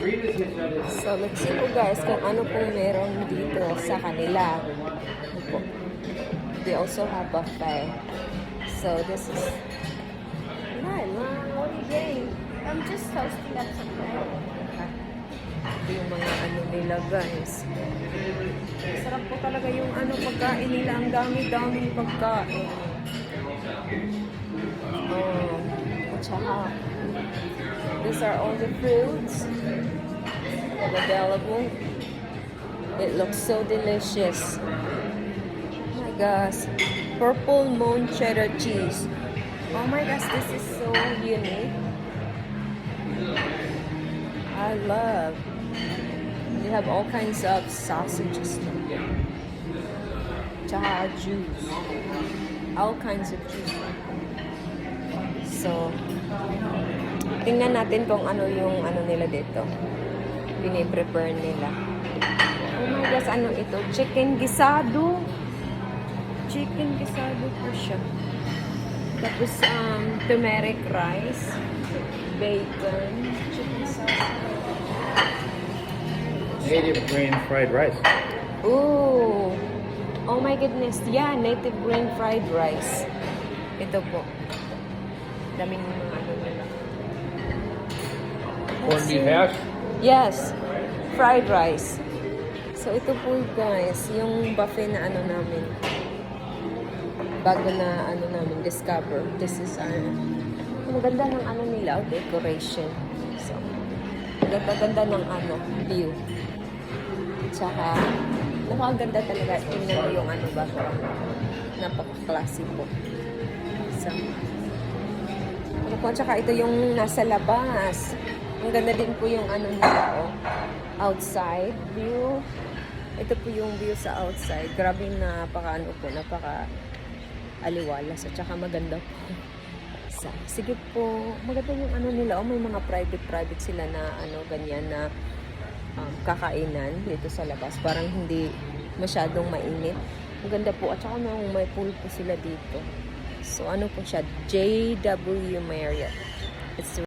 So, let's see po guys kung ano pong meron dito sa kanila. Ano po. They also have buffet. So, this is... Hi, Mom. What are you doing? I'm just toasting up some bread. Ito yung mga ano nila guys. Sarap po talaga yung ano pagkain nila. Ang dami-daming pagkain. Oh, at saka, these are all the fruits that are available. It looks so delicious. Oh my gosh. Purple moon cheddar cheese. Oh my gosh, this is so unique. I love. They have all kinds of sausages. Tsaka juice. All kinds of juice. So, tingnan natin kung ano yung ano nila dito. Piniprepare nila. Oh my gosh, ano ito? Chicken gisado. Chicken gisado po siya. Tapos, turmeric rice, bacon, chicken sauce. Native grain fried rice. Ooh! Oh my goodness. Yeah, native grain fried rice. Ito po. Daming mga ano nila. Corned beef hash. Yes. Fried rice. So, ito po guys, yung buffet na ano namin. Bago na ano namin, discover. This is our... Ang ganda ng ano nila, decoration. So, ganda ng ano, view. Tsaka, napakaganda talaga. Tingnan mo yung ano ba, napaka-classy po. So, ano po, tsaka ito yung nasa labas. Ang ganda din po yung ano nila, oh. Outside view. Ito po yung view sa outside. Grabe napaka ano po, napaka aliwalas at saka maganda po. So, sige po, maganda yung ano nila. Oh, may mga private sila na ano, ganyan na kakainan dito sa labas. Parang hindi masyadong mainit. Maganda po. At saka may pool po sila dito. So, ano po siya? JW Marriott. It's